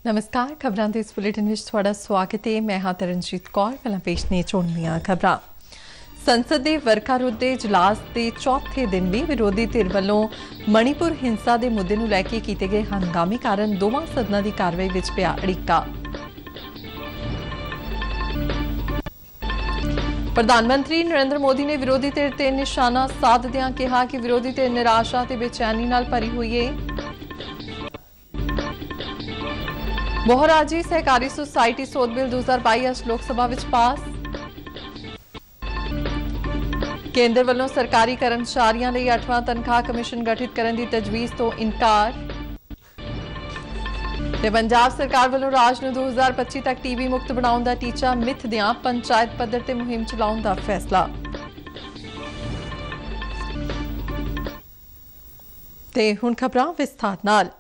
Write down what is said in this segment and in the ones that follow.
नमस्कार खबरां दे इस बुलेटिन विच तुहाडा स्वागत है। मैं हां तरनजीत कौर। पहला पेश ने चोणवीआं खबरां। संसद दे वर्खा रुੱਤ ਦੇ इजलास के चौथे दिन भी विरोधी धिर ਵੱਲੋਂ मणिपुर हिंसा के मुद्दे ਨੂੰ ਲੈ ਕੇ ਕੀਤੇ ਗਏ ਹੰਗਾਮੇ ਕਾਰਨ ਦੋਵਾਂ ਸਦਨਾਂ ਦੀ ਕਾਰਵਾਈ ਵਿੱਚ ਪਿਆ ਅੜਿੱਕਾ। प्रधानमंत्री नरेंद्र मोदी ने विरोधी धिर ते निशाना साधदियां कहा कि विरोधी धिर निराशा ते बेचैनी नाल भरी हुई है। बहुराजी सहकारी सोसायटी सोध बिल 2022 अज लोक सभा विच पास। केंद्र वालों सरकारी कर्मचारियों लई 8वां तनख्वाह कमिशन गठित करने की तजवीज़ तो इनकार। ते पंजाब सरकार वालों राज नूं 2025 तक टीबी मुक्त बनाउण दा टीचा मिथदियां पंचायत पद्धर ते मुहिम चलाउण दा फैसला। ते हुण खबरां विस्तार नाल।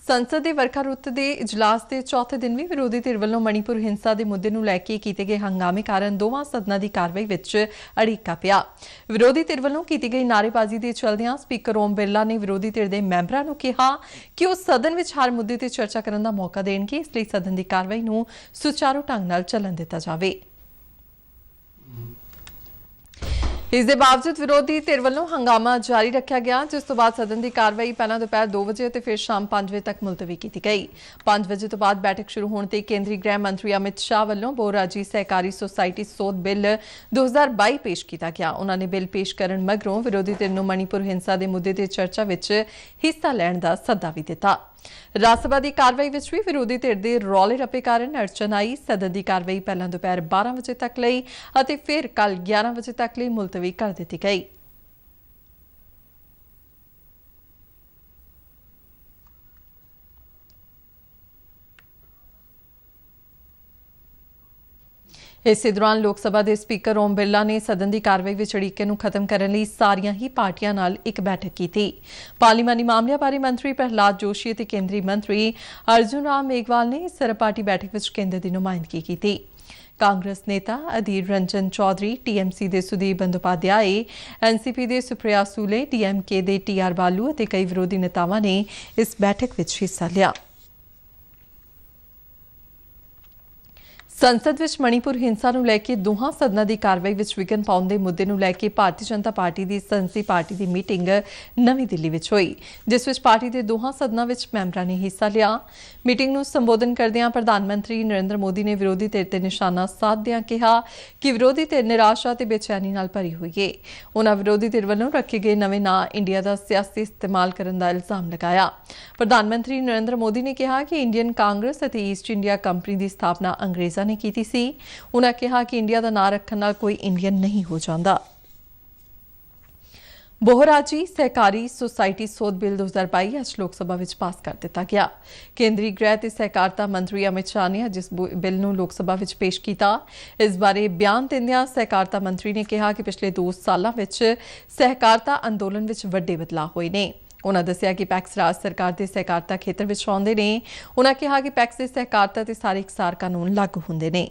संसद के वर्खा रुੱਤ के इजलास के चौथे दिन भी विरोधी धिर ਵੱਲੋਂ मणिपुर हिंसा के मुद्दे ਨੂੰ ਲੈ ਕੇ ਕੀਤੇ ਗਏ ਹੰਗਾਮੇ ਕਾਰਨ ਦੋਵਾਂ ਸਦਨਾਂ ਦੀ ਕਾਰਵਾਈ ਵਿੱਚ ਅੜਿੱਕਾ ਪਿਆ। ਵਿਰੋਧੀ ਧਿਰ ਵੱਲੋਂ ਕੀਤੀ ਗਈ ਨਾਅਰੇਬਾਜ਼ੀ ਦੇ ਚਲਦਿਆਂ ਸਪੀਕਰ ਓਮ ਬਿਰਲਾ ਨੇ ਵਿਰੋਧੀ ਧਿਰ ਦੇ ਮੈਂਬਰਾਂ ਨੂੰ ਕਿਹਾ ਕਿ ਉਹ ਸਦਨ ਵਿੱਚ ਹਰ ਮੁੱਦੇ ਤੇ ਚਰਚਾ ਕਰਨ ਦਾ ਮੌਕਾ ਦੇਣਗੇ, ਇਸ ਲਈ ਸਦਨ ਦੀ ਕਾਰਵਾਈ ਨੂੰ ਸੁਚਾਰੂ ਢੰਗ ਨਾਲ ਚੱਲਣ ਦਿੱਤਾ ਜਾਵੇ। इसके बावजूद विरोधी धिर वालों हंगामा जारी रखा गया, जिस तो बाद सदन की कार्रवाई पहला दोपहर 2 बजे और फिर शाम 5 बजे तक मुलतवी की गई। 5 बजे तो बाद बैठक शुरू होने ते केंद्रीय गृह मंत्री अमित शाह वालों बहुराजी सहकारी सोसायटी सोध बिल 2022 पेश किया गया। उन्होंने बिल पेश करने मगरों विरोधी धिर नूं मणिपुर हिंसा के मुद्दे की चर्चा में हिस्सा लैण का सद्दा भी दिता। राज सभा की कार्रवाई में भी विरोधी धिर के रौले रप्पे कारण अड़चन आई। सदन की कार्रवाई पहला दोपहर 12 बजे तक लई अते फिर कल 11 बजे तक लई मुलतवी कर दी गई। इस दौरान लोक सभा के स्पीकर ओम बिरला ने सदन की कार्रवाई में अड़िੱਕੇ ਨੂੰ खत्म करने लई सारियां ही पार्टियां नाल एक बैठक की थी। पार्लीमानी मामलों बारे मंत्री प्रहलाद जोशी ते केंद्रीय मंत्री अर्जुन राम मेघवाल ने इस सरपार्टी बैठक में केंद्र की नुमाइंदगी की थी। कांग्रेस नेता अधीर रंजन चौधरी, टीएमसी के सुदीप बंदोपाध्याय, एनसीपी के सुप्रिया सूले, डीएमके के टीआर बालू और कई विरोधी नेतावां ने इस बैठक में हिस्सा लिया। संसद विच मणिपुर हिंसा ਨੂੰ ਲੈ ਕੇ ਦੋਹਾਂ ਸਦਨਾਂ ਦੀ ਕਾਰਵਾਈ ਵਿੱਚ ਵਿਘਨ ਪਾਉਣ ਦੇ ਮੁੱਦੇ ਨੂੰ ਲੈ ਕੇ ਭਾਰਤੀ ਜਨਤਾ ਪਾਰਟੀ ਦੀ ਸੰਸਦੀ ਪਾਰਟੀ ਦੀ ਮੀਟਿੰਗ ਨਵੀਂ ਦਿੱਲੀ ਵਿੱਚ ਹੋਈ, ਜਿਸ ਵਿੱਚ ਪਾਰਟੀ ਦੇ ਦੋਹਾਂ ਸਦਨਾਂ ਵਿੱਚ ਮੈਂਬਰਾਂ ਨੇ ਹਿੱਸਾ ਲਿਆ। ਮੀਟਿੰਗ ਨੂੰ ਸੰਬੋਧਨ ਕਰਦਿਆਂ ਪ੍ਰਧਾਨ ਮੰਤਰੀ ਨਰਿੰਦਰ ਮੋਦੀ ਨੇ ਵਿਰੋਧੀ ਧਿਰ ਤੇ ਨਿਸ਼ਾਨਾ ਸਾਧਦਿਆਂ ਕਿਹਾ ਕਿ ਵਿਰੋਧੀ ਧਿਰ ਨਿਰਾਸ਼ਾ ਤੇ ਬੇਚੈਨੀ ਨਾਲ ਭਰੀ ਹੋਈ ਹੈ। ਉਨ੍ਹਾਂ ਵਿਰੋਧੀ ਧਿਰ ਵੱਲੋਂ ਰੱਖੇ ਗਏ ਨਵੇਂ ਨਾਂ ਇੰਡੀਆ ਦਾ ਸਿਆਸੀ ਇਸਤੇਮਾਲ ਕਰਨ ਦਾ ਇਲਜ਼ਾਮ ਲਗਾਇਆ। ਪ੍ਰਧਾਨ ਮੰਤਰੀ ਨਰਿੰਦਰ ਮੋਦੀ ਨੇ ਕਿਹਾ ਕਿ ਇੰਡੀਅਨ ਕਾਂਗਰਸ ਅਤੇ ਈਸਟ ਇੰਡੀਆ ਕੰਪਨੀ ਦੀ ਸਥਾਪਨਾ ਅੰਗਰੇਜ਼ਾਂ ने की सी। उन्होंने कहा कि इंडिया का नाम रखने नाल कोई इंडियन नहीं हो जाता। बहुराजी सहकारी सोसायटी सोध बिल 2022 अज लोक सभा में पास कर दिता गया। केंद्रीय गृह ते सहकारिता मंत्री अमित शाह ने अज इस बिल नूं लोक सभा में पेश किया। इस बारे बयान दिंदियां सहकारिता मंत्री ने कहा कि पिछले 2 सालों में सहकारिता अंदोलन में वड्डे बदलाव होए ने। उन्होंने दस्सिया कि पैक्स राज सरकार के सहकारिता खेत्र में आउंदे ने। उन्होंने कहा कि पैक्स के सहकारिता ते सारे इकसार कानून लागू होंदे ने।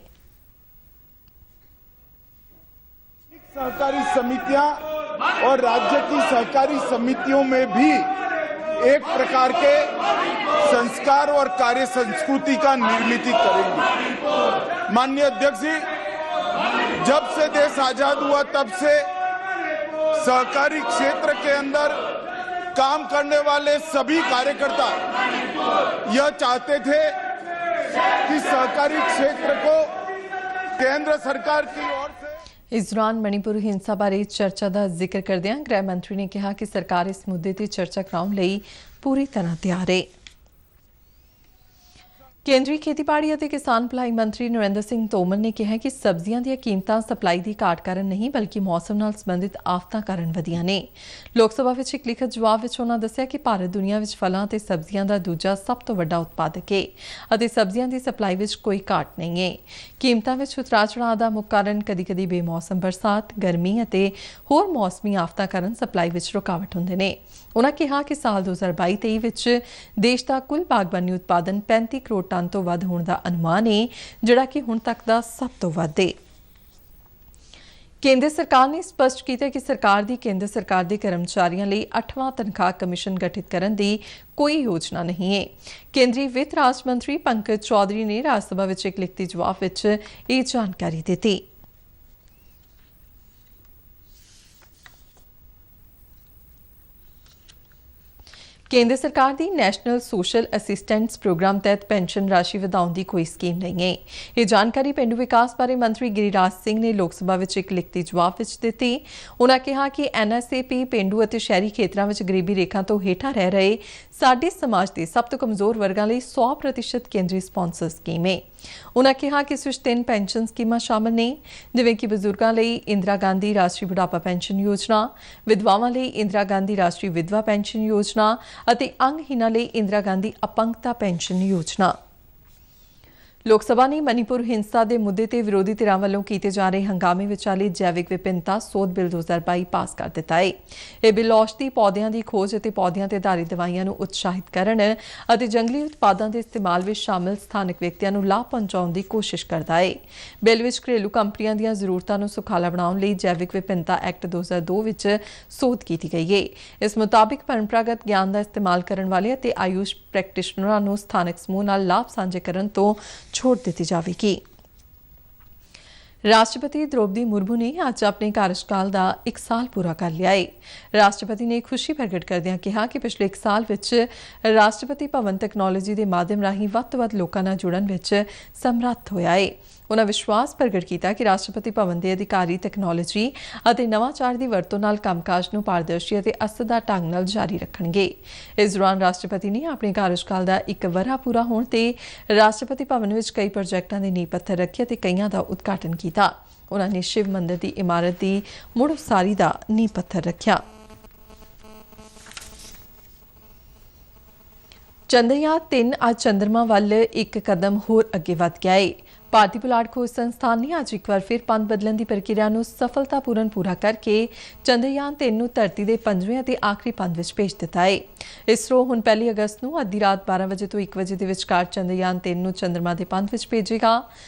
सहकारी समितियां और राज्य की सहकारी समितियों में भी एक प्रकार के संस्कार और कार्य संस्कृति का निर्मित करेंगे। माननीय अध्यक्ष जी, जब से देश आजाद हुआ तब से सहकारी क्षेत्र के अंदर काम करने वाले सभी कार्यकर्ता यह चाहते थे कि सहकारी क्षेत्र को केंद्र सरकार की ओर से। इस दौरान मणिपुर हिंसा बारे चर्चा का जिक्र करदियां गृह मंत्री ने कहा कि सरकार इस मुद्दे की चर्चा कराउण लई पूरी तरह तैयार है। केंद्रीय खेतीबाड़ी और किसान भलाई मंत्री नरेंद्र सिंह तोमर ने कहा कि सब्जियां दी कीमतां सप्लाई की घाट कारण नहीं बल्कि मौसम नाल संबंधित आफतां कारण वधियां ने। लोक सभा विच एक लिखित जवाब विच उन्होंने दस्सिया कि भारत दुनिया विच फलां ते सब्जियां दा दूजा सब तो वड्डा उत्पादक है अते सब्जियां दी सप्लाई विच कोई घाट नहीं है। कीमतां विच उतराव चढ़ाव दा मुख कारण कदी-कदी बेमौसम बरसात, गर्मी अते होर मौसमी आफतां कारण सप्लाई विच रुकावट हुंदे ने। उन्होंने कहा कि साल 2022-23 विच देश का कुल बागबानी उत्पादन 35 करोड़ टन तो वध होने का अनुमान है, जिहड़ा कि हुण तक का सब तो वध है। ਕੇਂਦਰ ਸਰਕਾਰ ਨੇ ਸਪਸ਼ਟ ਕੀਤਾ ਕਿ ਸਰਕਾਰ ਦੀ ਕੇਂਦਰ ਸਰਕਾਰ ਦੇ ਕਰਮਚਾਰੀਆਂ ਲਈ 8ਵਾਂ ਤਨਖਾਹ ਕਮਿਸ਼ਨ ਗਠਿਤ ਕਰਨ ਦੀ ਕੋਈ ਯੋਜਨਾ ਨਹੀਂ ਹੈ। ਕੇਂਦਰੀ ਵਿੱਤ ਰਾਜ ਮੰਤਰੀ ਪੰਕਜ ਚੌਧਰੀ ਨੇ ਰਾਜ ਸਭਾ ਵਿੱਚ ਇੱਕ ਲਿਖਤੀ ਜਵਾਬ ਵਿੱਚ ਇਹ ਜਾਣਕਾਰੀ ਦਿੱਤੀ। ਕੇਂਦਰ ਸਰਕਾਰ ਦੀ ਨੈਸ਼ਨਲ ਸੋਸ਼ਲ ਅਸਿਸਟੈਂਸ ਪ੍ਰੋਗਰਾਮ ਤਹਿਤ ਪੈਨਸ਼ਨ ਰਾਸ਼ੀ ਵਧਾਉਣ ਦੀ ਕੋਈ ਸਕੀਮ ਨਹੀਂ ਹੈ। ਇਹ ਜਾਣਕਾਰੀ ਪੇਂਡੂ ਵਿਕਾਸ ਬਾਰੇ ਮੰਤਰੀ ਗਿਰੀਰਾਜ ਸਿੰਘ ਨੇ ਲੋਕ ਸਭਾ ਵਿੱਚ ਇੱਕ ਲਿਖਤੀ ਜਵਾਬ ਵਿੱਚ ਦਿੱਤੀ। ਉਨ੍ਹਾਂ ਕਿਹਾ ਕਿ NSAP ਪੇਂਡੂ ਅਤੇ ਸ਼ਹਿਰੀ ਖੇਤਰਾਂ ਵਿੱਚ ਗਰੀਬੀ ਰੇਖਾ ਤੋਂ ਹੇਠਾਂ ਰਹਿ ਰਹੇ ਸਾਡੇ ਸਮਾਜ ਦੇ ਸਭ ਤੋਂ ਕਮਜ਼ੋਰ ਵਰਗਾਂ ਲਈ 100% ਕੇਂਦਰੀ ਸਪਾਂਸਰ ਸਕੀਮ ਹੈ। ਉਨ੍ਹਾਂ ਕਿਹਾ ਕਿ ਇਸ ਵਿੱਚ 3 ਪੈਨਸ਼ਨ ਸਕੀਮਾਂ ਸ਼ਾਮਲ ਨੇ, ਜਿਵੇਂ ਕਿ ਬਜ਼ੁਰਗਾਂ ਲਈ ਇੰਦਰਾ ਗਾਂਧੀ ਰਾਸ਼ਟਰੀ ਬੁਢਾਪਾ ਪੈਨਸ਼ਨ ਯੋਜਨਾ, ਵਿਧਵਾਵਾਂ ਲਈ ਇੰਦਰਾ ਗਾਂਧੀ ਰਾਸ਼ਟਰੀ ਵਿਧਵਾ ਪੈਨਸ਼ਨ ਯੋਜਨਾ ਅਤੇ ਅੰਗਹੀਣਾਂ ਲਈ ਇੰਦਰਾ ਗਾਂਧੀ ਅਪੰਗਤਾ ਪੈਨਸ਼ਨ ਯੋਜਨਾ। ਲੋਕ ਸਭਾ ਨੇ ਮਨੀਪੁਰ ਹਿੰਸਾ ਦੇ ਮੁੱਦੇ ਤੇ ਵਿਰੋਧੀ ਧਿਰਾਂ ਵੱਲੋਂ ਕੀਤੇ ਜਾ ਰਹੇ ਹੰਗਾਮੇ ਵਿਚਾਲੇ ਜੈਵਿਕ ਵਿਭਿੰਨਤਾ ਸੋਧ ਬਿੱਲ 2022 ਪਾਸ ਕਰ ਦਿੱਤਾ ਹੈ। ਇਹ ਬਿੱਲ ਔਸ਼ਧੀ ਪੌਦਿਆਂ ਦੀ ਖੋਜ ਅਤੇ ਪੌਦਿਆਂ ਤੇ ਆਧਾਰਿਤ ਦਵਾਈਆਂ ਨੂੰ ਉਤਸ਼ਾਹਿਤ ਕਰਨ ਅਤੇ ਜੰਗਲੀ ਉਤਪਾਦਾਂ ਦੇ ਇਸਤੇਮਾਲ ਵਿੱਚ ਸ਼ਾਮਲ ਸਥਾਨਕ ਵਿਅਕਤੀਆਂ ਨੂੰ ਲਾਭ ਪਹੁੰਚਾਉਣ ਦੀ ਕੋਸ਼ਿਸ਼ ਕਰਦਾ ਹੈ। ਬਿੱਲ ਵਿੱਚ ਘਰੇਲੂ ਕੰਪਨੀਆਂ ਦੀਆਂ ਜ਼ਰੂਰਤਾਂ ਨੂੰ ਸੁਖਾਲਾ ਬਣਾਉਣ ਲਈ ਜੈਵਿਕ ਵਿਭਿੰਨਤਾ ਐਕਟ 2002 ਵਿੱਚ ਸੋਧ ਕੀਤੀ ਗਈ ਹੈ। ਇਸ ਮੁਤਾਬਿਕ ਪਰੰਪਰਾਗਤ ਗਿਆਨ ਦਾ ਇਸਤੇਮਾਲ ਕਰਨ ਵਾਲੇ ਅਤੇ ਆਯੂਸ਼ ਪ੍ਰੈਕਟੀਸ਼ਨਰਾਂ ਨੂੰ ਸਥਾਨਕ ਸਮੂਹ ਨਾਲ ਲਾਭ ਸਾਂਝੇ ਕਰਨ ਤੋਂ ਛੋਟ ਦਿੱਤੀ ਜਾਵੇਗੀ। ਰਾਸ਼ਟਰਪਤੀ ਦ੍ਰੋਪਦੀ ਮੁਰਮੂ ਨੇ ਅੱਜ ਆਪਣੇ ਕਾਰਜਕਾਲ ਦਾ 1 ਸਾਲ ਪੂਰਾ ਕਰ ਲਿਆ ਹੈ। ਰਾਸ਼ਟਰਪਤੀ ਨੇ ਖੁਸ਼ੀ ਪ੍ਰਗਟ ਕਰਦਿਆਂ ਕਿਹਾ ਕਿ ਪਿਛਲੇ 1 ਸਾਲ ਵਿੱਚ ਰਾਸ਼ਟਰਪਤੀ ਭਵਨ ਤਕਨਾਲੋਜੀ ਦੇ ਮਾਧਿਅਮ ਰਾਹੀਂ ਵੱਧ ਤੋਂ ਵੱਧ ਲੋਕਾਂ ਨਾਲ ਜੁੜਨ ਵਿੱਚ ਸਮਰੱਥ ਹੋਇਆ ਹੈ। ਉਨ੍ਹਾਂ ਵਿਸ਼ਵਾਸ ਪ੍ਰਗਟ ਕੀਤਾ ਕਿ ਰਾਸ਼ਟਰਪਤੀ ਭਵਨ ਦੇ ਅਧਿਕਾਰੀ ਤਕਨਾਲੋਜੀ ਅਤੇ ਨਵਾਚਾਰ ਦੀ ਵਰਤੋਂ ਨਾਲ ਕੰਮਕਾਜ ਨੂੰ ਪਾਰਦਰਸ਼ੀ ਅਤੇ ਅਸਰਦਾਰ ਢੰਗ ਨਾਲ ਜਾਰੀ ਰੱਖਣਗੇ। ਇਸ ਦੌਰਾਨ ਰਾਸ਼ਟਰਪਤੀ ਨੇ ਆਪਣੇ ਕਾਰਜਕਾਲ ਦਾ 1 ਵਰ੍ਹਾ ਪੂਰਾ ਹੋਣ ਤੇ ਰਾਸ਼ਟਰਪਤੀ ਭਵਨ ਵਿੱਚ ਕਈ ਪ੍ਰੋਜੈਕਟਾਂ ਦੇ ਨੀਂਹ ਪੱਥਰ ਰੱਖੇ ਅਤੇ ਕਈਆਂ ਦਾ ਉਦਘਾਟਨ ਕੀਤਾ। ਉਨ੍ਹਾਂ ਨੇ ਸ਼ਿਵ ਮੰਦਿਰ ਦੀ ਇਮਾਰਤ ਦੀ ਮੁੜ ਉਸਾਰੀ ਦਾ ਨੀਂਹ ਪੱਥਰ ਰੱਖਿਆ। ਚੰਦਰਯਾਨ 3 ਅੱਜ ਚੰਦਰਮਾ ਵੱਲ ਇੱਕ ਕਦਮ ਹੋਰ ਅੱਗੇ ਵਧ ਗਿਆ ਹੈ। ਭਾਰਤੀ ਪੁਲਾੜ ਖੋਜ ਸੰਸਥਾਨ ਨੇ ਅੱਜ ਇੱਕ ਵਾਰ ਫਿਰ ਪੰਧ ਬਦਲਣ ਦੀ ਪ੍ਰਕਿਰਿਆ ਨੂੰ ਸਫਲਤਾਪੂਰਨ ਪੂਰਾ ਕਰਕੇ ਚੰਦਰਯਾਨ 3 ਨੂੰ ਧਰਤੀ ਦੇ 5ਵੇਂ ਅਤੇ ਆਖਰੀ ਪੰਧ ਵਿੱਚ ਭੇਜ ਦਿੱਤਾ ਹੈ। ਇਸਰੋ ਹੁਣ 1 ਅਗਸਤ ਨੂੰ ਅੱਧੀ ਰਾਤ 12 ਵਜੇ ਤੋਂ 1 ਵਜੇ ਦੇ ਵਿਚਕਾਰ ਚੰਦਰਯਾਨ 3 ਨੂੰ ਚੰਦਰਮਾ ਦੇ ਪੰਧ ਵਿੱਚ ਭੇਜੇਗਾ।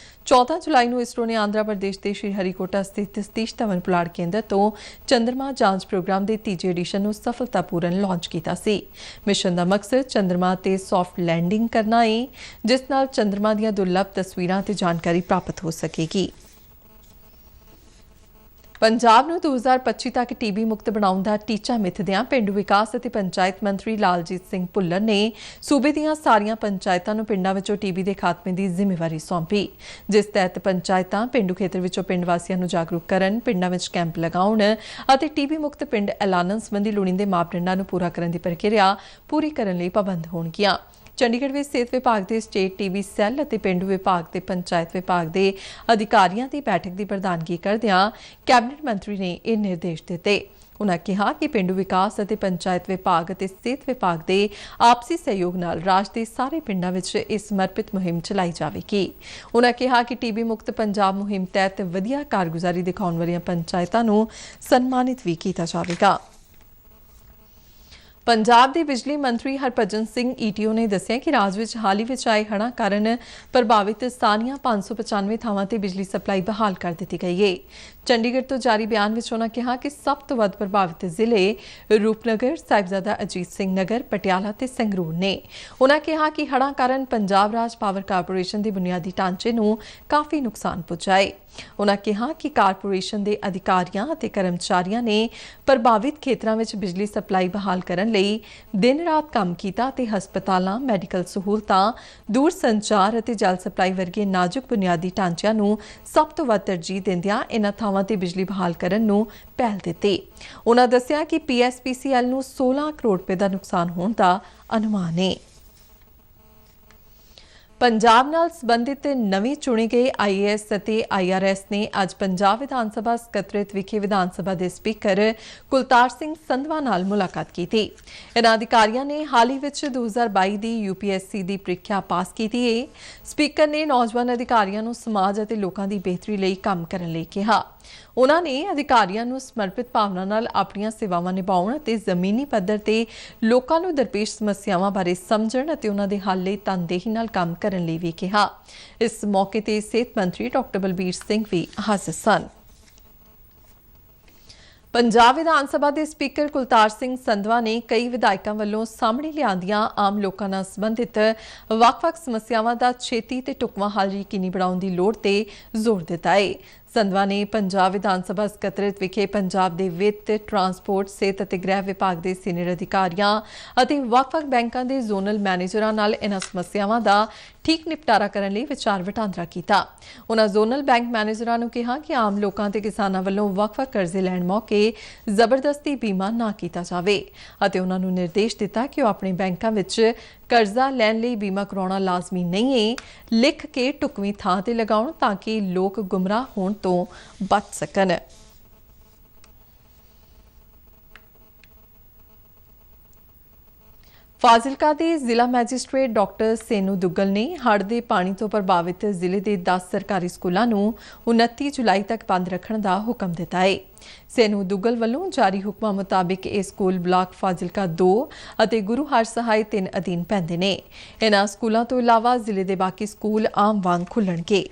14 ਜੁਲਾਈ ਨੂੰ ਇਸਰੋ ਨੇ ਆਂਧਰਾ ਪ੍ਰਦੇਸ਼ ਦੇ ਸ਼੍ਰੀ ਹਰੀਕੋਟਾ ਸਥਿਤ ਸਤੀਸ਼ ਧਵਨ ਪੁਲਾੜ ਕੇਂਦਰ ਤੋਂ ਚੰਦਰਮਾ ਜਾਂਚ ਪ੍ਰੋਗਰਾਮ ਦੇ ਤੀਜੇ ਐਡੀਸ਼ਨ ਨੂੰ ਸਫਲਤਾਪੂਰਨ ਲਾਂਚ ਕੀਤਾ ਸੀ। ਮਿਸ਼ਨ ਦਾ ਮਕਸਦ ਚੰਦਰਮਾ ਤੇ ਸੌਫਟ ਲੈਂਡਿੰਗ ਕਰਨਾ ਹੈ, ਜਿਸ ਨਾਲ ਚੰਦਰਮਾ ਦੀਆਂ ਦੁਰਲੱਭ ਤਸਵੀਰਾਂ ਤੇ ਜਾਣਕਾਰੀ ਪ੍ਰਾਪਤ ਹੋ ਸਕੇਗੀ। ਪੰਜਾਬ ਨੂੰ 2025 ਤੱਕ ਟੀਬੀ ਮੁਕਤ ਬਣਾਉਣ ਦਾ ਟੀਚਾ ਮਿੱਥਦਿਆਂ ਪੇਂਡੂ ਵਿਕਾਸ ਅਤੇ ਪੰਚਾਇਤ ਮੰਤਰੀ ਲਾਲਜੀਤ ਸਿੰਘ ਭੁੱਲਰ ਨੇ ਸੂਬੇ ਦੀਆਂ ਸਾਰੀਆਂ ਪੰਚਾਇਤਾਂ ਨੂੰ ਪਿੰਡਾਂ ਵਿੱਚੋਂ ਟੀਬੀ ਦੇ ਖਾਤਮੇ ਦੀ ਜ਼ਿੰਮੇਵਾਰੀ ਸੌਂਪੀ, ਜਿਸ ਤਹਿਤ ਪੰਚਾਇਤਾਂ ਪੇਂਡੂ ਖੇਤਰ ਵਿੱਚੋਂ ਪਿੰਡ ਵਾਸੀਆਂ ਨੂੰ ਜਾਗਰੂਕ ਕਰਨ, ਪਿੰਡਾਂ ਵਿੱਚ ਕੈਂਪ ਲਗਾਉਣ ਅਤੇ ਟੀਬੀ ਮੁਕਤ ਪਿੰਡ ਐਲਾਨਣ ਸੰਬੰਧੀ ਲੋੜੀਂਦੇ ਮਾਪਦੰਡਾਂ ਨੂੰ ਪੂਰਾ ਕਰਨ ਦੀ ਪ੍ਰਕਿਰਿਆ ਪੂਰੀ ਕਰਨ ਲਈ ਪਾਬੰਦ ਹੋਣਗੀਆਂ। ਚੰਡੀਗੜ੍ਹ ਵਿੱਚ ਸਿਹਤ ਵਿਭਾਗ ਦੇ ਸਟੇਟ ਟੀਬੀ ਸੈੱਲ ਅਤੇ ਪੇਂਡੂ ਵਿਭਾਗ ਤੇ ਪੰਚਾਇਤ ਵਿਭਾਗ ਦੇ ਅਧਿਕਾਰੀਆਂ ਦੀ ਬੈਠਕ ਦੀ ਪ੍ਰਧਾਨਗੀ ਕਰਦਿਆਂ ਕੈਬਨਿਟ ਮੰਤਰੀ ਨੇ ਇਹ ਨਿਰਦੇਸ਼ ਦਿੱਤੇ। ਉਨ੍ਹਾਂ ਕਿਹਾ ਕਿ ਪੇਂਡੂ ਵਿਕਾਸ ਅਤੇ ਪੰਚਾਇਤ ਵਿਭਾਗ ਅਤੇ ਸਿਹਤ ਵਿਭਾਗ ਦੇ ਆਪਸੀ ਸਹਿਯੋਗ ਨਾਲ ਰਾਜ ਦੇ ਸਾਰੇ ਪਿੰਡਾਂ ਵਿੱਚ ਇਸ ਸਮਰਪਿਤ ਮੁਹਿੰਮ ਚਲਾਈ ਜਾਵੇਗੀ। ਉਨ੍ਹਾਂ ਕਿਹਾ ਕਿ ਟੀਬੀ ਮੁਕਤ ਪੰਜਾਬ ਮੁਹਿੰਮ ਤਹਿਤ ਵਧੀਆ ਕਾਰਗੁਜ਼ਾਰੀ ਦਿਖਾਉਣ ਵਾਲੀਆਂ ਪੰਚਾਇਤਾਂ ਨੂੰ ਸਨਮਾਨਿਤ ਵੀ ਕੀਤਾ ਜਾਵੇਗਾ। ਪੰਜਾਬ ਦੇ ਬਿਜਲੀ ਮੰਤਰੀ ਹਰਭਜਨ ਸਿੰਘ ਈਟੀਓ ਨੇ ਦੱਸਿਆ ਕਿ ਰਾਜ ਵਿੱਚ ਹਾਲ ਹੀ ਵਿੱਚ ਆਏ ਹੜ੍ਹਾਂ ਕਾਰਨ ਪ੍ਰਭਾਵਿਤ ਸਾਰੀਆਂ 595 ਥਾਵਾਂ ਤੇ ਬਿਜਲੀ ਸਪਲਾਈ ਬਹਾਲ ਕਰ ਦਿੱਤੀ ਗਈ ਹੈ। ਚੰਡੀਗੜ੍ਹ ਤੋਂ ਜਾਰੀ ਬਿਆਨ ਵਿੱਚ ਉਨ੍ਹਾਂ ਕਿਹਾ ਕਿ ਸਭ ਤੋਂ ਵੱਧ ਪ੍ਰਭਾਵਿਤ ਜ਼ਿਲ੍ਹੇ ਰੂਪਨਗਰ, ਸਾਹਿਬਜ਼ਾਦਾ ਅਜੀਤ ਸਿੰਘ ਨਗਰ, ਪਟਿਆਲਾ ਤੇ ਸੰਗਰੂਰ ਨੇ। ਉਨ੍ਹਾਂ ਕਿਹਾ ਕਿ ਹੜ੍ਹਾਂ ਕਾਰਨ ਪੰਜਾਬ ਰਾਜ ਪਾਵਰ ਕਾਰਪੋਰੇਸ਼ਨ ਦੇ ਬੁਨਿਆਦੀ ਢਾਂਚੇ ਨੂੰ ਕਾਫੀ ਨੁਕਸਾਨ ਪਹੁੰਚਾ ਹੈ। ਉਨ੍ਹਾਂ ਕਿਹਾ ਕਿ ਕਾਰਪੋਰੇਸ਼ਨ ਦੇ ਅਧਿਕਾਰੀਆਂ ਅਤੇ ਕਰਮਚਾਰੀਆਂ ਨੇ ਪ੍ਰਭਾਵਿਤ ਖੇਤਰਾਂ ਵਿੱਚ ਬਿਜਲੀ ਸਪਲਾਈ ਬਹਾਲ ਕਰਨ ਲਈ ਦਿਨ ਰਾਤ ਕੰਮ ਕੀਤਾ ਅਤੇ ਹਸਪਤਾਲਾਂ, ਮੈਡੀਕਲ ਸਹੂਲਤਾਂ, ਦੂਰ ਸੰਚਾਰ ਅਤੇ ਜਲ ਸਪਲਾਈ ਵਰਗੇ ਨਾਜ਼ੁਕ ਬੁਨਿਆਦੀ ਢਾਂਚਿਆਂ ਨੂੰ ਸਭ ਤੋਂ ਵੱਧ ਤਰਜੀਹ ਦਿੰਦਿਆਂ ਇਨ੍ਹਾਂ ਥਾਵਾਂ ਤੇ ਬਿਜਲੀ ਬਹਾਲ ਕਰਨ ਨੂੰ ਪਹਿਲ ਦਿੱਤੀ। ਉਨ੍ਹਾਂ ਦੱਸਿਆ ਕਿ PSPCL ਨੂੰ 16 ਕਰੋੜ ਰੁਪਏ ਦਾ ਨੁਕਸਾਨ ਹੋਣ ਦਾ ਅਨੁਮਾਨ ਹੈ। ਪੰਜਾਬ ਨਾਲ ਸੰਬੰਧਿਤ ਨਵੇਂ ਚੁਣੇ ਗਏ IAS ਅਤੇ IRS ਨੇ ਅੱਜ ਪੰਜਾਬ ਵਿਧਾਨ ਸਭਾ ਸਕੱਤਰੇਤ ਵਿਖੇ ਵਿਧਾਨ ਸਭਾ ਦੇ ਸਪੀਕਰ ਕੁਲਤਾਰ ਸਿੰਘ ਸੰਧਵਾ ਨਾਲ ਮੁਲਾਕਾਤ ਕੀਤੀ। ਇਨ੍ਹਾਂ ਅਧਿਕਾਰੀਆਂ ਨੇ ਹਾਲ ਹੀ ਵਿੱਚ 2022 ਦੀ UPSC ਦੀ ਪ੍ਰੀਖਿਆ ਪਾਸ ਕੀਤੀ ਹੈ। ਸਪੀਕਰ ਨੇ ਨੌਜਵਾਨ ਅਧਿਕਾਰੀਆਂ ਨੂੰ ਸਮਾਜ ਅਤੇ ਲੋਕਾਂ ਦੀ ਬਿਹਤਰੀ ਲਈ ਕੰਮ ਕਰਨ ਲਈ ਕਿਹਾ। ਉਨ੍ਹਾਂ ਨੇ ਅਧਿਕਾਰੀਆਂ ਨੂੰ ਸਮਰਪਿਤ ਭਾਵਨਾ ਨਾਲ ਆਪਣੀਆਂ ਸੇਵਾਵਾਂ ਨਿਭਾਉਣ ਅਤੇ ਜ਼ਮੀਨੀ ਪੱਧਰ ਤੇ ਲੋਕਾਂ ਨੂੰ ਦਰਪੇਸ਼ ਸਮੱਸਿਆਵਾਂ ਬਾਰੇ ਸਮਝਣ ਅਤੇ ਉਨ੍ਹਾਂ ਦੇ ਹੱਲ ਲਈ ਤਨਦੇਹੀ ਨਾਲ ਕੰਮ ਕਰਨ ਲਈ ਵੀ ਕਿਹਾ। ਇਸ ਮੌਕੇ ਤੇ ਸਿਹਤ ਮੰਤਰੀ ਡਾਕਟਰ ਬਲਬੀਰ ਸਿੰਘ ਵੀ ਹਾਜ਼ਰ ਸਨ। ਪੰਜਾਬ ਵਿਧਾਨ ਸਭਾ ਦੇ ਸਪੀਕਰ ਕੁਲਤਾਰ ਸਿੰਘ ਸੰਧਵਾ ਨੇ ਕਈ ਵਿਧਾਇਕਾਂ ਵੱਲੋਂ ਸਾਹਮਣੇ ਲਿਆਂਦੀਆਂ ਆਮ ਲੋਕਾਂ ਨਾਲ ਸੰਬੰਧਿਤ ਵੱਖ-ਵੱਖ ਸਮੱਸਿਆਵਾਂ ਦਾ ਛੇਤੀ ਤੇ ਢੁਕਵਾਂ ਹੱਲ ਯਕੀਨੀ ਬਣਾਉਣ ਦੀ ਲੋੜ ਤੇ ਜ਼ੋਰ ਦਿੱਤਾ ਹੈ। ਸੰਧਵਾ ਨੇ ਪੰਜਾਬ ਵਿਧਾਨ ਸਭਾ ਸਕੱਤਰੇਤ ਵਿਖੇ ਪੰਜਾਬ ਦੇ ਵਿੱਤ, ਟਰਾਂਸਪੋਰਟ, ਸਿਹਤ ਅਤੇ ਗ੍ਰਹਿ ਵਿਭਾਗ ਦੇ ਸੀਨੀਅਰ ਅਧਿਕਾਰੀਆਂ ਅਤੇ ਵੱਖ-ਵੱਖ ਬੈਂਕਾਂ ਦੇ ਜ਼ੋਨਲ ਮੈਨੇਜਰਾਂ ਨਾਲ ਇਨ੍ਹਾਂ ਸਮੱਸਿਆਵਾਂ ਦਾ ਠੀਕ ਨਿਪਟਾਰਾ ਕਰਨ ਲਈ ਵਿਚਾਰ ਵਟਾਂਦਰਾ ਕੀਤਾ। ਉਨ੍ਹਾਂ ਜ਼ੋਨਲ ਬੈਂਕ ਮੈਨੇਜਰਾਂ ਨੂੰ ਕਿਹਾ ਕਿ ਆਮ ਲੋਕਾਂ ਤੇ ਕਿਸਾਨਾਂ ਵੱਲੋਂ ਵੱਖ-ਵੱਖ ਕਰਜ਼ੇ ਲੈਣ ਮੌਕੇ ਜ਼ਬਰਦਸਤੀ ਬੀਮਾ ਨਾ ਕੀਤਾ ਜਾਵੇ ਅਤੇ ਉਨ੍ਹਾਂ ਨੂੰ ਨਿਰਦੇਸ਼ ਦਿੱਤਾ ਕਿ ਉਹ ਆਪਣੇ ਬੈਂਕਾਂ ਵਿੱਚ ਕਰਜ਼ਾ ਲੈਣ ਲਈ ਬੀਮਾ ਕਰਾਉਣਾ ਲਾਜ਼ਮੀ ਨਹੀਂ ਹੈ, ਲਿਖ ਕੇ ਢੁਕਵੀਂ ਥਾਂ ਤੇ ਲਗਾਉਣ ਤਾਂ ਕਿ ਲੋਕ ਗੁੰਮਰਾਹ ਹੋਣ ਤੋਂ ਬਚ ਸਕਣ। ਫਾਜ਼ਿਲਕਾ ਦੇ ਜ਼ਿਲ੍ਹਾ ਮੈਜਿਸਟ੍ਰੇਟ ਡਾਕਟਰ ਸੇਨੂ ਦੁੱਗਲ ਨੇ ਹੜ੍ਹ ਦੇ ਪਾਣੀ ਤੋਂ ਪ੍ਰਭਾਵਿਤ ਜ਼ਿਲ੍ਹੇ ਦੇ 10 ਸਰਕਾਰੀ ਸਕੂਲਾਂ ਨੂੰ 29 ਜੁਲਾਈ ਤੱਕ ਬੰਦ ਰੱਖਣ ਦਾ ਹੁਕਮ ਦਿੱਤਾ ਹੈ। ਸੇਨੂ ਦੁੱਗਲ ਵੱਲੋਂ ਜਾਰੀ ਹੁਕਮਾਂ ਮੁਤਾਬਿਕ ਇਹ ਸਕੂਲ ਬਲਾਕ ਫਾਜ਼ਿਲਕਾ 2 ਅਤੇ ਗੁਰੂ ਹਰਸਹਾਏ 3 ਅਧੀਨ ਪੈਂਦੇ ਨੇ। ਇਨ੍ਹਾਂ ਸਕੂਲਾਂ ਤੋਂ ਇਲਾਵਾ ਜ਼ਿਲ੍ਹੇ ਦੇ ਬਾਕੀ ਸਕੂਲ ਆਮ ਵਾਂਗ ਖੁੱਲ੍ਹਣਗੇ।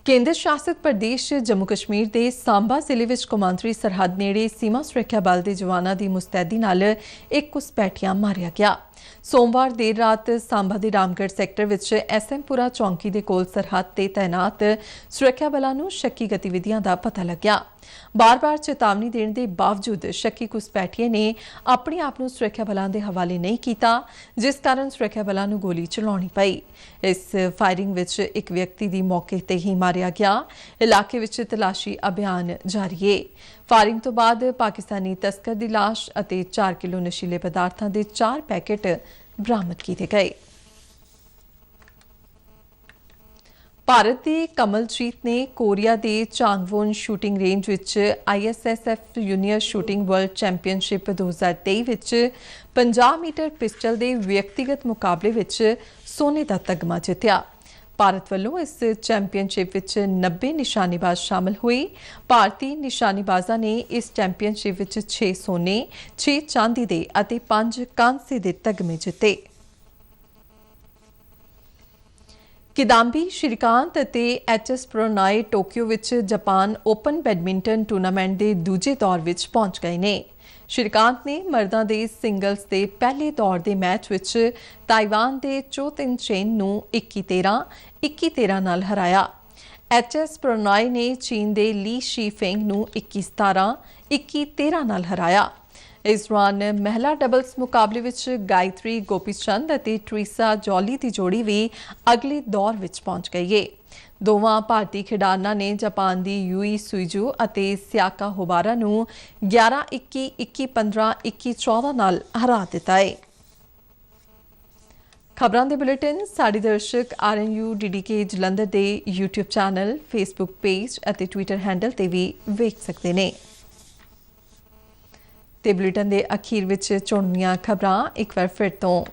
ਕੇਂਦਰ ਸ਼ਾਸਿਤ ਪ੍ਰਦੇਸ਼ ਜੰਮੂ ਕਸ਼ਮੀਰ ਦੇ ਸਾਂਬਾ ਜ਼ਿਲ੍ਹੇ ਵਿੱਚ ਕੌਮਾਂਤਰੀ ਸਰਹੱਦ ਨੇੜੇ ਸੀਮਾ ਸੁਰੱਖਿਆ ਬਲ ਦੇ ਜਵਾਨਾਂ ਦੀ ਮੁਸਤੈਦੀ ਨਾਲ ਇੱਕ ਘੁਸਪੈਠੀਆ ਮਾਰਿਆ ਗਿਆ। ਸੋਮਵਾਰ ਦੇਰ ਰਾਤ ਸਾਂਬਾ ਦੇ ਰਾਮਗੜ੍ਹ ਸੈਕਟਰ ਵਿੱਚ ਐਸਐਮਪੁਰਾ ਚੌਂਕੀ ਦੇ ਕੋਲ ਸਰਹੱਦ ਤੇ ਤੈਨਾਤ ਸੁਰੱਖਿਆ ਬਲਾਂ ਨੂੰ ਸ਼ੱਕੀ ਗਤੀਵਿਧੀਆਂ ਦਾ ਪਤਾ ਲੱਗਿਆ। ਬਾਰ-ਬਾਰ ਚੇਤਾਵਨੀ ਦੇਣ ਦੇ ਬਾਵਜੂਦ ਸ਼ੱਕੀ ਘੁਸਪੈਠੀਏ ਨੇ ਆਪਣੇ ਆਪ ਨੂੰ ਸੁਰੱਖਿਆ ਬਲਾਂ ਦੇ ਹਵਾਲੇ ਨਹੀਂ ਕੀਤਾ, ਜਿਸ ਕਾਰਨ ਸੁਰੱਖਿਆ ਬਲਾਂ ਨੂੰ ਗੋਲੀ ਚਲਾਉਣੀ ਪਈ। ਇਸ ਫਾਇਰਿੰਗ ਵਿੱਚ ਇੱਕ ਵਿਅਕਤੀ ਦੀ ਮੌਕੇ ਤੇ ਹੀ ਮਾਰਿਆ ਗਿਆ। ਇਲਾਕੇ ਵਿੱਚ ਤਲਾਸ਼ੀ ਅਭਿਆਨ ਜਾਰੀ ਹੈ। ਫਾਇਰਿੰਗ ਤੋਂ ਬਾਅਦ ਪਾਕਿਸਤਾਨੀ ਤਸਕਰ ਦੀ ਲਾਸ਼ ਅਤੇ 4 ਕਿਲੋ ਨਸ਼ੀਲੇ ਪਦਾਰਥਾਂ ਦੇ 4 ਪੈਕੇਟ ਬਰਾਮਦ ਕੀਤੇ ਗਏ। ਭਾਰਤ ਦੇ ਕਮਲਜੀਤ ਨੇ ਕੋਰੀਆ ਦੇ ਚਾਂਗਵੋਨ ਸ਼ੂਟਿੰਗ ਰੇਂਜ ਵਿੱਚ ISSF junior shooting world championship 2023 ਵਿੱਚ 50 ਮੀਟਰ ਪਿਸਟਲ ਦੇ ਵਿਅਕਤੀਗਤ ਮੁਕਾਬਲੇ ਵਿੱਚ ਸੋਨੇ ਦਾ ਤਗਮਾ ਜਿੱਤਿਆ। ਭਾਰਤ ਵੱਲੋਂ ਇਸ ਚੈਂਪੀਅਨਸ਼ਿਪ ਵਿੱਚ 90 ਨਿਸ਼ਾਨੇਬਾਜ਼ ਸ਼ਾਮਲ ਹੋਏ। ਭਾਰਤੀ ਨਿਸ਼ਾਨੇਬਾਜ਼ਾਂ ਨੇ ਇਸ ਚੈਂਪੀਅਨਸ਼ਿਪ ਵਿੱਚ 6 ਸੋਨੇ, 6 ਚਾਂਦੀ ਦੇ ਅਤੇ 5 ਕਾਂਸੇ ਦੇ ਤਗਮੇ ਜਿੱਤੇ। ਕਿਦਾਂਬੀ ਸ਼੍ਰੀਕਾਂਤ ਅਤੇ HS ਪ੍ਰਣਾਈ ਟੋਕੀਓ ਵਿੱਚ ਜਾਪਾਨ ਓਪਨ ਬੈਡਮਿੰਟਨ ਟੂਰਨਾਮੈਂਟ ਦੇ ਦੂਜੇ ਦੌਰ ਵਿੱਚ ਪਹੁੰਚ ਗਏ ਨੇ। ਸ਼੍ਰੀਕਾਂਤ ਨੇ ਮਰਦਾਂ ਦੇ ਸਿੰਗਲਸ ਦੇ ਪਹਿਲੇ ਦੌਰ ਦੇ ਮੈਚ ਵਿੱਚ ਤਾਈਵਾਨ ਦੇ ਚੋ ਤਿਨ ਚੇਨ ਨੂੰ 21-13, 21-13 ਨਾਲ ਹਰਾਇਆ। HS ਪ੍ਰਣਾਈ ਨੇ ਚੀਨ ਦੇ ਲੀ ਸ਼ੀ ਫੇਂਗ ਨੂੰ 21-17, 21-13 ਨਾਲ ਹਰਾਇਆ। ਇਸ ਦੌਰਾਨ ਮਹਿਲਾ ਡਬਲਸ ਮੁਕਾਬਲੇ ਵਿੱਚ ਗਾਇਤਰੀ ਗੋਪੀਚੰਦ ਅਤੇ ਟਰੀਸਾ ਜੌਲੀ ਦੀ ਜੋੜੀ ਵੀ ਅਗਲੇ ਦੌਰ ਵਿੱਚ ਪਹੁੰਚ ਗਈ ਹੈ। ਦੋਵਾਂ ਭਾਰਤੀ ਖਿਡਾਰਨਾਂ ਨੇ ਜਾਪਾਨ ਦੀ ਯੂਈ ਸੁਈਜੂ ਅਤੇ ਸਿਆਕਾ ਹੋਬਾਰਾ ਨੂੰ 11-21, 21-15, 21-14 ਨਾਲ ਹਰਾ ਦਿੱਤਾ ਹੈ। ਖਬਰਾਂ ਦੇ ਬੁਲੇਟਿਨ ਸਾਡੇ ਦਰਸ਼ਕ RNU DDK ਜਲੰਧਰ ਦੇ YouTube ਚੈਨਲ, Facebook ਪੇਜ ਅਤੇ ਟਵਿੱਟਰ ਹੈਂਡਲ ਤੇ ਵੀ ਵੇਖ ਸਕਦੇ ਨੇ। ਤੇ ਬੁਲੇਟਿਨ ਦੇ ਅਖੀਰ ਵਿੱਚ ਚੁਣਵੀਆਂ ਖਬਰਾਂ ਇੱਕ ਵਾਰ ਫਿਰ ਤੋਂ।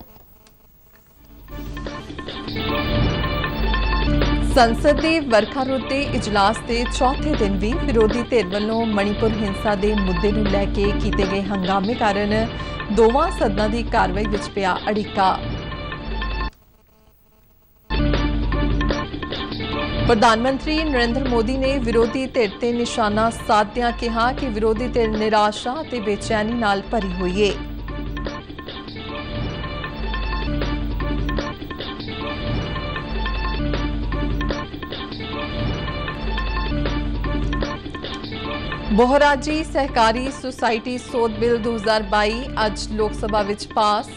ਸੰਸਦ ਦੇ ਵਰਖਾ ਰੁੱਤ ਦੇ ਇਜਲਾਸ ਦੇ ਚੌਥੇ ਦਿਨ ਵੀ ਵਿਰੋਧੀ ਧਿਰ ਵੱਲੋਂ ਮਣੀਪੁਰ ਹਿੰਸਾ ਦੇ ਮੁੱਦੇ ਨੂੰ ਲੈ ਕੇ ਕੀਤੇ ਗਏ ਹੰਗਾਮੇ ਕਾਰਨ ਦੋਵਾਂ ਸਦਨਾਂ ਦੀ ਕਾਰਵਾਈ ਵਿੱਚ ਪਿਆ ਅੜਿੱਕਾ। ਪ੍ਰਧਾਨ ਮੰਤਰੀ ਨਰਿੰਦਰ ਮੋਦੀ ਨੇ ਵਿਰੋਧੀ ਧਿਰ ਤੇ ਨਿਸ਼ਾਨਾ ਸਾਧਦਿਆਂ ਕਿਹਾ ਕਿ ਵਿਰੋਧੀ ਧਿਰ ਨਿਰਾਸ਼ਾ ਅਤੇ ਬੇਚੈਨੀ ਨਾਲ ਭਰੀ ਹੋਈ ਹੈ। ਬਹੁਰਾਜੀ ਸਹਿਕਾਰੀ ਸੁਸਾਇਟੀ ਸੋਧ ਬਿੱਲ 2022 ਅੱਜ ਲੋਕ ਸਭਾ ਵਿੱਚ ਪਾਸ।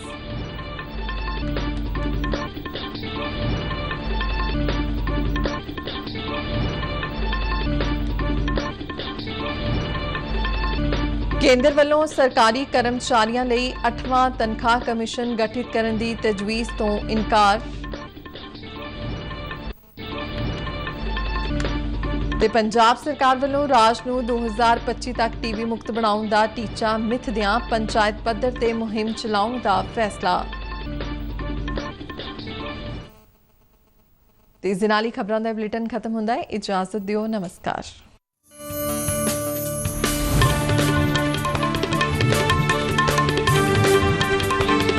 ਕੇਂਦਰ ਵੱਲੋਂ ਸਰਕਾਰੀ ਕਰਮਚਾਰੀਆਂ ਲਈ 8ਵਾਂ ਤਨਖਾਹ ਕਮਿਸ਼ਨ ਗਠਿਤ ਕਰਨ ਦੀ ਤਜਵੀਜ਼ ਤੋਂ ਇਨਕਾਰ। ਤੇ ਪੰਜਾਬ ਸਰਕਾਰ ਵੱਲੋਂ ਰਾਜ ਨੂੰ 2025 ਤੱਕ ਟੀਬੀ ਮੁਕਤ ਬਣਾਉਣ ਦਾ ਟੀਚਾ ਮਿੱਥਦਿਆਂ ਪੰਚਾਇਤ ਪੱਧਰ ਤੇ ਮੁਹਿੰਮ ਚਲਾਉਣ ਦਾ ਫੈਸਲਾ। ਤੇ ਇਸ ਦੇ ਨਾਲ ਹੀ ਖਬਰਾਂ ਦਾ ਬੁਲੇਟਿਨ ਖਤਮ ਹੁੰਦਾ ਹੈ। ਇਜਾਜ਼ਤ ਦਿਓ, ਨਮਸਕਾਰ।